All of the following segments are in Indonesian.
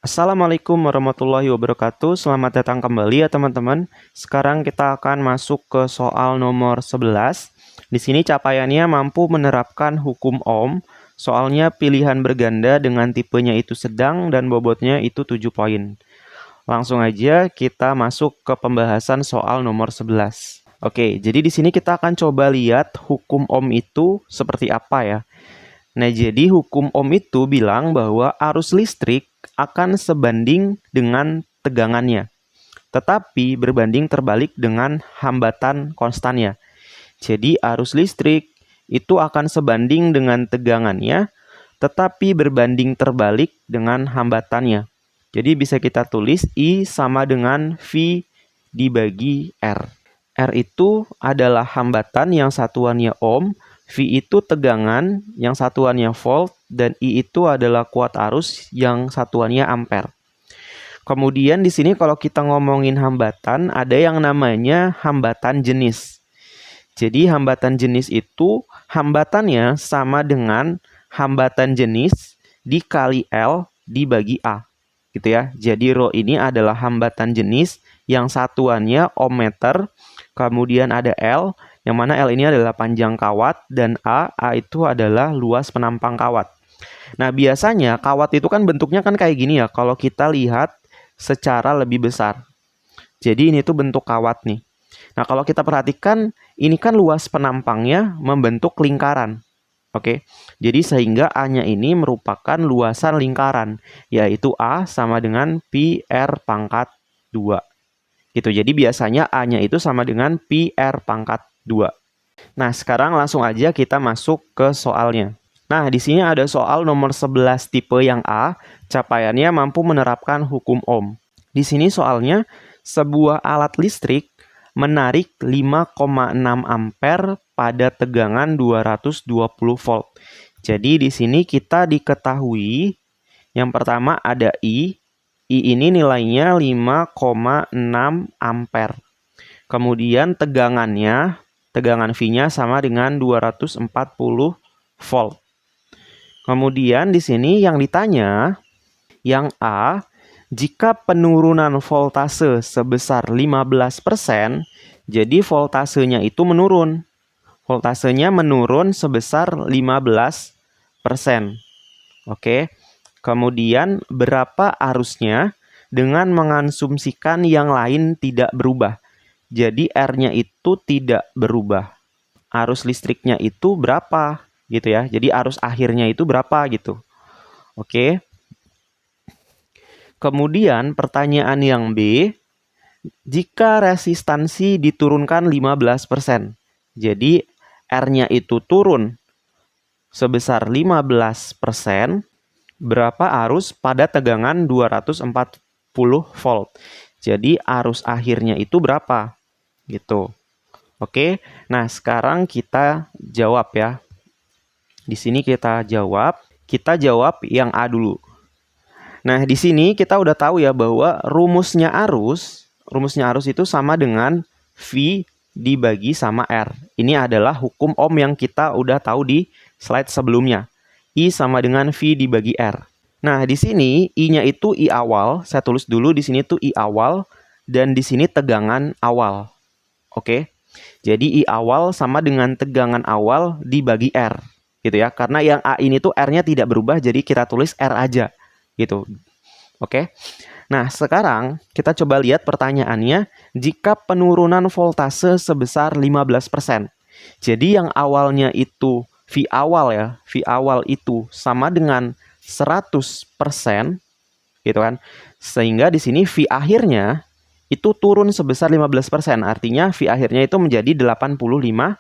Assalamualaikum warahmatullahi wabarakatuh. Selamat datang kembali ya teman-teman. Sekarang kita akan masuk ke soal nomor 11. Di sini capaiannya mampu menerapkan hukum Ohm. Soalnya pilihan berganda dengan tipenya itu sedang dan bobotnya itu 7 poin. Langsung aja kita masuk ke pembahasan soal nomor 11. Oke, jadi di sini kita akan coba lihat hukum Ohm itu seperti apa ya. Nah, jadi hukum Ohm itu bilang bahwa arus listrik akan sebanding dengan tegangannya, tetapi berbanding terbalik dengan hambatan konstannya. Jadi arus listrik itu akan sebanding dengan tegangannya, tetapi berbanding terbalik dengan hambatannya. Jadi bisa kita tulis I sama dengan V dibagi R. R itu adalah hambatan yang satuannya ohm, V itu tegangan yang satuannya volt, dan I itu adalah kuat arus yang satuannya ampere. Kemudian di sini kalau kita ngomongin hambatan, ada yang namanya hambatan jenis. Jadi hambatan jenis itu hambatannya sama dengan hambatan jenis dikali L dibagi A. Gitu ya. Jadi rho ini adalah hambatan jenis yang satuannya ohmmeter, kemudian ada L, yang mana L ini adalah panjang kawat, dan A itu adalah luas penampang kawat. Nah, biasanya kawat itu kan bentuknya kan kayak gini ya, kalau kita lihat secara lebih besar. Jadi ini tuh bentuk kawat nih. Nah, kalau kita perhatikan, ini kan luas penampangnya membentuk lingkaran. Oke, jadi sehingga A-nya ini merupakan luasan lingkaran, yaitu A sama dengan pi R pangkat 2. Gitu. Jadi biasanya A-nya itu sama dengan pi R pangkat 2. Nah, sekarang langsung aja kita masuk ke soalnya. Nah, di sini ada soal nomor 11 tipe yang A, capaiannya mampu menerapkan hukum Ohm. Di sini soalnya, sebuah alat listrik menarik 5,6 ampere pada tegangan 220 volt. Jadi di sini kita diketahui yang pertama ada I ini nilainya 5,6 ampere. Kemudian tegangan V-nya sama dengan 240 volt. Kemudian di sini yang ditanya, yang A, jika penurunan voltase sebesar 15%, jadi voltasenya itu menurun. Voltasenya menurun sebesar 15%. Oke. Kemudian berapa arusnya dengan mengonsumsikan yang lain tidak berubah. Jadi R-nya itu tidak berubah. Arus listriknya itu berapa gitu ya. Jadi arus akhirnya itu berapa gitu. Oke. Kemudian pertanyaan yang B, jika resistansi diturunkan 15%. Jadi R-nya itu turun sebesar 15%, berapa arus pada tegangan 240 volt. Jadi arus akhirnya itu berapa? Gitu. Oke. Nah, sekarang kita jawab ya. Di sini kita jawab. Kita jawab yang A dulu. Nah, di sini kita udah tahu ya bahwa rumusnya arus itu sama dengan V dibagi sama R. Ini adalah hukum Ohm yang kita udah tahu di slide sebelumnya. I sama dengan V dibagi R. Nah, di sini I-nya itu I awal. Saya tulis dulu di sini tuh I awal, dan di sini tegangan awal. Oke. Jadi I awal sama dengan tegangan awal dibagi R. Gitu ya. Karena yang A ini tuh R-nya tidak berubah, jadi kita tulis R aja. Gitu. Oke. Nah, sekarang kita coba lihat pertanyaannya, jika penurunan voltase sebesar 15%. Jadi yang awalnya itu V awal ya, V awal itu sama dengan 100%, gitu kan. Sehingga di sini V akhirnya itu turun sebesar 15%, artinya V akhirnya itu menjadi 85%.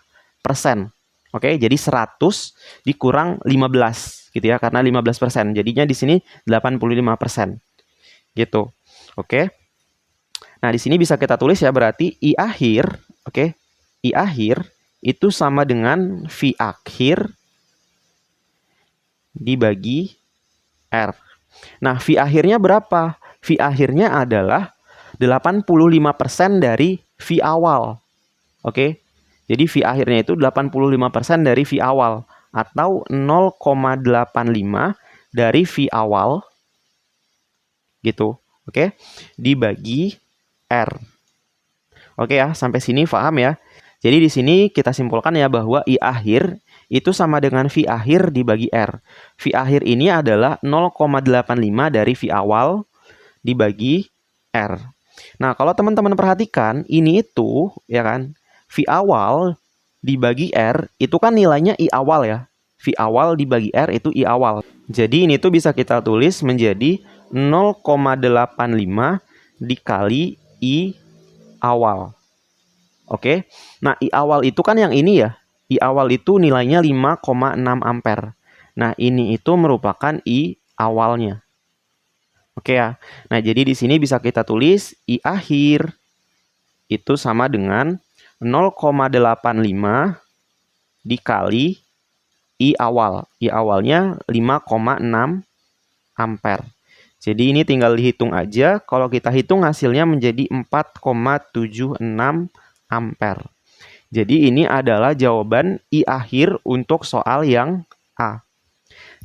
Oke, jadi 100 dikurang 15 gitu ya, karena 15%. Jadinya di sini 85%. Gitu. Oke. Nah, di sini bisa kita tulis ya, berarti I akhir, oke. I akhir itu sama dengan V akhir dibagi R. Nah, V akhirnya berapa? V akhirnya adalah 85% dari V awal. Oke. Jadi V akhirnya itu 85% dari V awal, atau 0,85 dari V awal gitu. Oke, dibagi R. Oke ya, sampai sini paham ya. Jadi di sini kita simpulkan ya bahwa I akhir itu sama dengan V akhir dibagi R. V akhir ini adalah 0,85 dari V awal dibagi R. Nah, kalau teman-teman perhatikan, ini itu ya kan, V awal dibagi R itu kan nilainya I awal ya. V awal dibagi R itu I awal. Jadi ini tuh bisa kita tulis menjadi 0,85 dikali I awal. Oke. Nah, I awal itu kan yang ini ya. I awal itu nilainya 5,6 ampere. Nah, ini itu merupakan I awalnya. Oke ya. Nah, jadi di sini bisa kita tulis I akhir itu sama dengan 0,85 dikali I awal. I awalnya 5,6 ampere. Jadi ini tinggal dihitung aja. Kalau kita hitung hasilnya menjadi 4,76 ampere. Jadi ini adalah jawaban I akhir untuk soal yang A.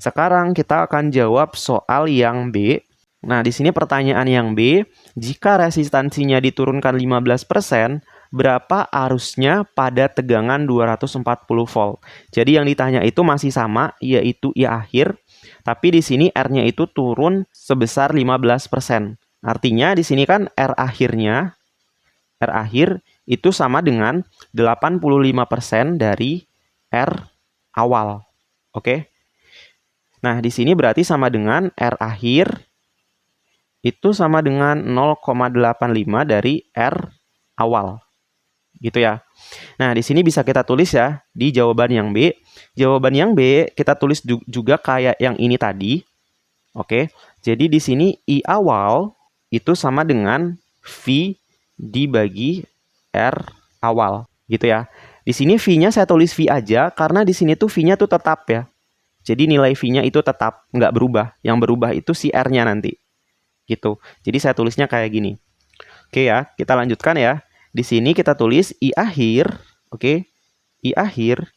Sekarang kita akan jawab soal yang B. Nah, di sini pertanyaan yang B, jika resistansinya diturunkan 15%, berapa arusnya pada tegangan 240 volt? Jadi yang ditanya itu masih sama, yaitu I akhir, tapi di sini R-nya itu turun sebesar 15%. Artinya di sini kan R akhir itu sama dengan 85% dari R awal. Oke. Nah, di sini berarti sama dengan R akhir itu sama dengan 0,85 dari R awal. Gitu ya. Nah, di sini bisa kita tulis ya di jawaban yang B. Jawaban yang B kita tulis juga kayak yang ini tadi. Oke. Jadi di sini I awal itu sama dengan V dibagi R awal, gitu ya. Di sini V-nya saya tulis V aja karena di sini tuh V-nya tuh tetap ya. Jadi nilai V-nya itu tetap, nggak berubah. Yang berubah itu si R-nya nanti. Gitu. Jadi saya tulisnya kayak gini. Oke ya, kita lanjutkan ya. Di sini kita tulis I akhir, oke. I akhir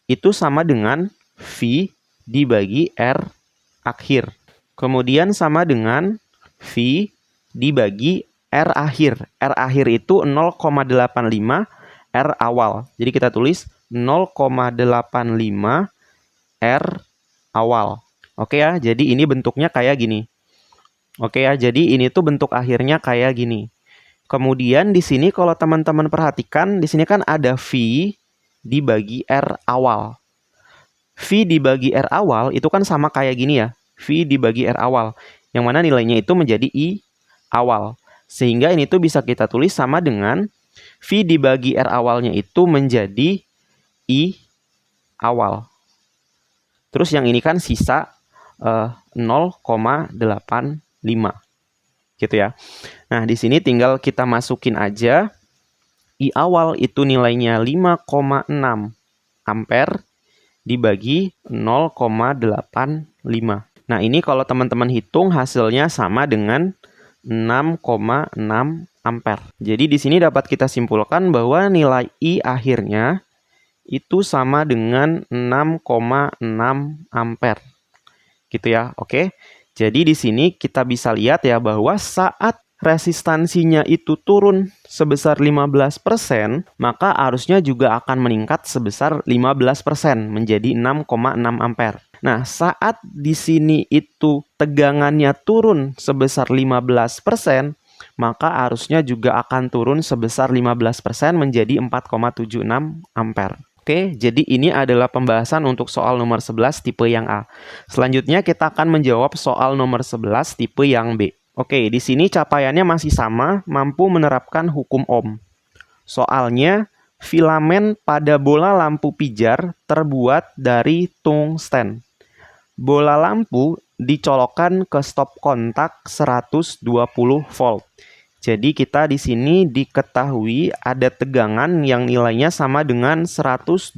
itu sama dengan V dibagi R akhir. Kemudian sama dengan V dibagi R akhir. R akhir itu 0,85 R awal. Jadi kita tulis 0,85 R awal. Oke ya, jadi ini bentuknya kayak gini. Oke ya, jadi ini tuh bentuk akhirnya kayak gini. Kemudian di sini kalau teman-teman perhatikan, di sini kan ada V dibagi R awal. V dibagi R awal itu kan sama kayak gini ya. V dibagi R awal. Yang mana nilainya itu menjadi I awal. Sehingga ini tuh bisa kita tulis sama dengan V dibagi R awalnya itu menjadi I awal. Terus yang ini kan sisa 0,85. Gitu ya. Nah, di sini tinggal kita masukin aja. I awal itu nilainya 5,6 ampere dibagi 0,85. Nah, ini kalau teman-teman hitung hasilnya sama dengan 6,6 ampere. Jadi di sini dapat kita simpulkan bahwa nilai I akhirnya itu sama dengan 6,6 ampere. Gitu ya. Oke. Jadi di sini kita bisa lihat ya bahwa saat resistansinya itu turun sebesar 15%, maka arusnya juga akan meningkat sebesar 15% menjadi 6,6 ampere. Nah, saat di sini itu tegangannya turun sebesar 15%, maka arusnya juga akan turun sebesar 15% menjadi 4,76 ampere. Oke, jadi ini adalah pembahasan untuk soal nomor 11 tipe yang A. Selanjutnya kita akan menjawab soal nomor 11 tipe yang B. Oke, di sini capaiannya masih sama, mampu menerapkan hukum Ohm. Soalnya, filamen pada bola lampu pijar terbuat dari tungsten. Bola lampu dicolokkan ke stop kontak 120 volt. Jadi kita di sini diketahui ada tegangan yang nilainya sama dengan 120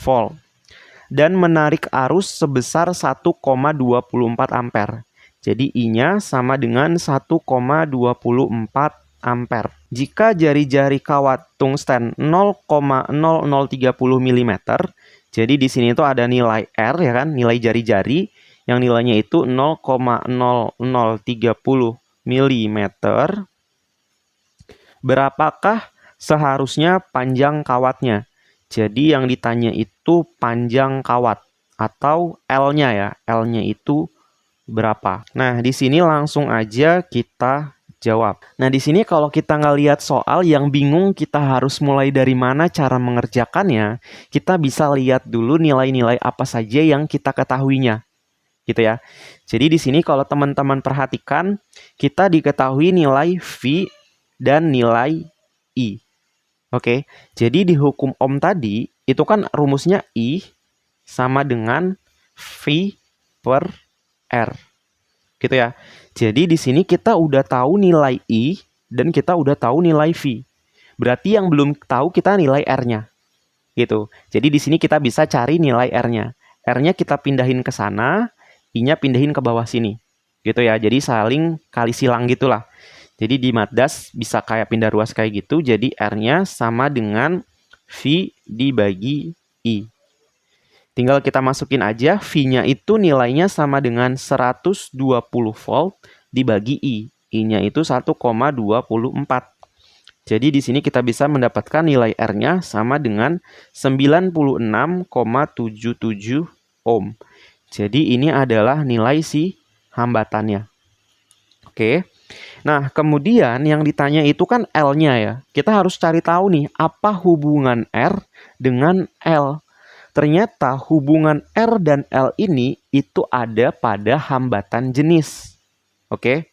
volt. Dan menarik arus sebesar 1,24 ampere. Jadi I-nya sama dengan 1,24 ampere. Jika jari-jari kawat tungsten 0,0030 mm, jadi di sini tuh ada nilai R ya kan, nilai jari-jari yang nilainya itu 0,0030 mm, berapakah seharusnya panjang kawatnya? Jadi yang ditanya itu panjang kawat atau L-nya ya. L-nya itu berapa? Nah, di sini langsung aja kita jawab. Nah, di sini kalau kita ngelihat soal yang bingung kita harus mulai dari mana cara mengerjakannya, kita bisa lihat dulu nilai-nilai apa saja yang kita ketahuinya. Gitu ya. Jadi di sini kalau teman-teman perhatikan, kita diketahui nilai V dan nilai I. Oke, jadi di hukum Ohm tadi, itu kan rumusnya I sama dengan V per R. Gitu ya. Jadi di sini kita udah tahu nilai I dan kita udah tahu nilai V. Berarti yang belum tahu kita nilai R-nya. Gitu. Jadi di sini kita bisa cari nilai R-nya. R-nya kita pindahin ke sana, I-nya pindahin ke bawah sini. Gitu ya. Jadi saling kali silang gitulah. Jadi di Matdas bisa kayak pindah ruas kayak gitu. Jadi R-nya sama dengan V dibagi I. Tinggal kita masukin aja. V-nya itu nilainya sama dengan 120 volt dibagi I. I-nya itu 1,24. Jadi di sini kita bisa mendapatkan nilai R-nya sama dengan 96,77 ohm. Jadi ini adalah nilai si hambatannya. Oke. Nah, kemudian yang ditanya itu kan L-nya ya. Kita harus cari tahu nih, apa hubungan R dengan L. Ternyata hubungan R dan L ini itu ada pada hambatan jenis. Oke.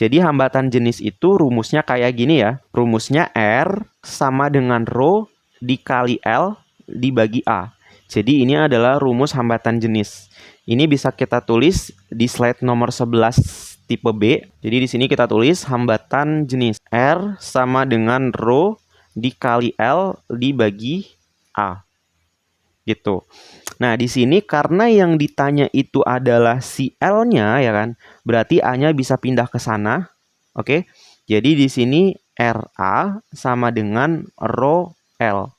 Jadi hambatan jenis itu rumusnya kayak gini ya. Rumusnya R sama dengan Rho dikali L dibagi A. Jadi ini adalah rumus hambatan jenis. Ini bisa kita tulis di slide nomor 11 tipe B. Jadi di sini kita tulis hambatan jenis R sama dengan Rho dikali L dibagi A. Gitu. Nah, di sini karena yang ditanya itu adalah si L-nya ya kan, berarti A-nya bisa pindah ke sana. Oke. Jadi di sini RA sama dengan Rho L.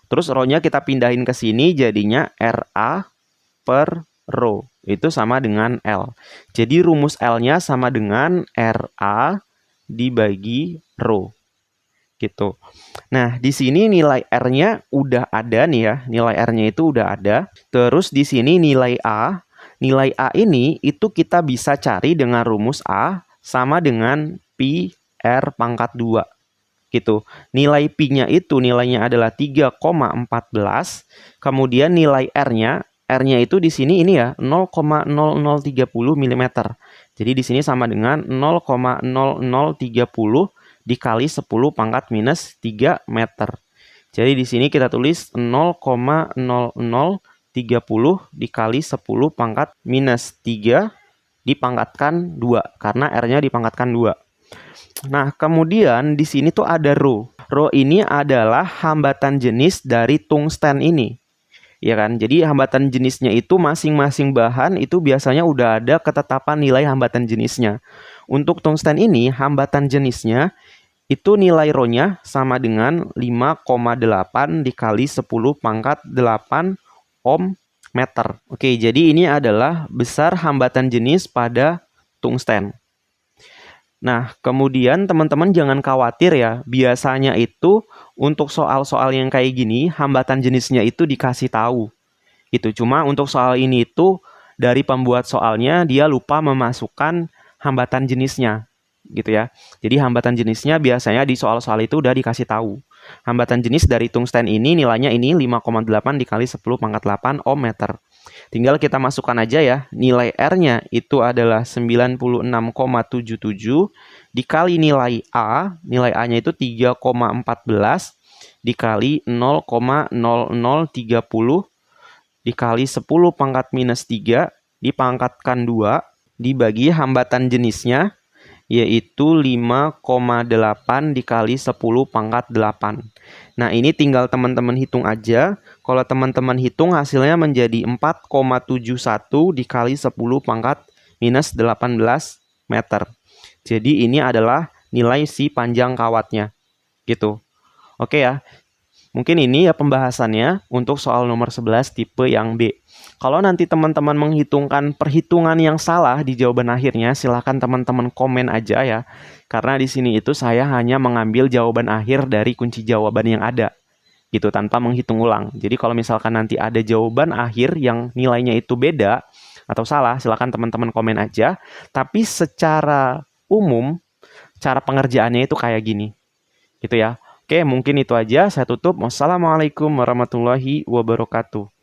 Terus Rho-nya kita pindahin ke sini jadinya RA per Rho. Itu sama dengan L. Jadi rumus L-nya sama dengan RA dibagi Rho. Gitu. Nah, di sini nilai R-nya udah ada nih ya. Nilai R-nya itu udah ada. Terus di sini nilai A. Nilai A ini itu kita bisa cari dengan rumus A sama dengan Pi R pangkat 2. Gitu. Nilai Pi-nya itu nilainya adalah 3,14. Kemudian nilai R-nya itu di sini ini ya 0,0030 mm. Jadi di sini sama dengan 0,0030 dikali 10 pangkat minus 3 meter. Jadi di sini kita tulis 0,0030 dikali 10 pangkat minus 3 dipangkatkan 2 karena R-nya dipangkatkan 2. Nah, kemudian di sini tuh ada Rho. Rho ini adalah hambatan jenis dari tungsten ini. Ya kan? Jadi hambatan jenisnya itu masing-masing bahan itu biasanya udah ada ketetapan nilai hambatan jenisnya. Untuk tungsten ini hambatan jenisnya itu nilai Rho-nya sama dengan 5,8 dikali 10 pangkat 8 ohm meter. Oke, jadi ini adalah besar hambatan jenis pada tungsten. Nah, kemudian teman-teman jangan khawatir ya. Biasanya itu untuk soal-soal yang kayak gini, hambatan jenisnya itu dikasih tahu. Itu cuma untuk soal ini itu dari pembuat soalnya dia lupa memasukkan hambatan jenisnya. Gitu ya. Jadi hambatan jenisnya biasanya di soal-soal itu udah dikasih tahu. Hambatan jenis dari tungsten ini nilainya ini 5,8 dikali 10 pangkat 8 ohm meter. Tinggal kita masukkan aja ya, nilai R-nya itu adalah 96,77 dikali nilai A-nya itu 3,14 dikali 0,0030 dikali 10 pangkat minus 3 dipangkatkan 2 dibagi hambatan jenisnya yaitu 5,8 dikali 10 pangkat 8. Nah, ini tinggal teman-teman hitung aja. Kalau teman-teman hitung hasilnya menjadi 4,71 dikali 10 pangkat minus 18 meter. Jadi ini adalah nilai si panjang kawatnya. Gitu. Oke ya. Mungkin ini ya pembahasannya untuk soal nomor 11 tipe yang B. Kalau nanti teman-teman menghitungkan perhitungan yang salah di jawaban akhirnya, silakan teman-teman komen aja ya. Karena di sini itu saya hanya mengambil jawaban akhir dari kunci jawaban yang ada gitu tanpa menghitung ulang. Jadi kalau misalkan nanti ada jawaban akhir yang nilainya itu beda atau salah, silakan teman-teman komen aja. Tapi secara umum cara pengerjaannya itu kayak gini. Gitu ya. Oke, mungkin itu aja. Saya tutup. Wassalamualaikum warahmatullahi wabarakatuh.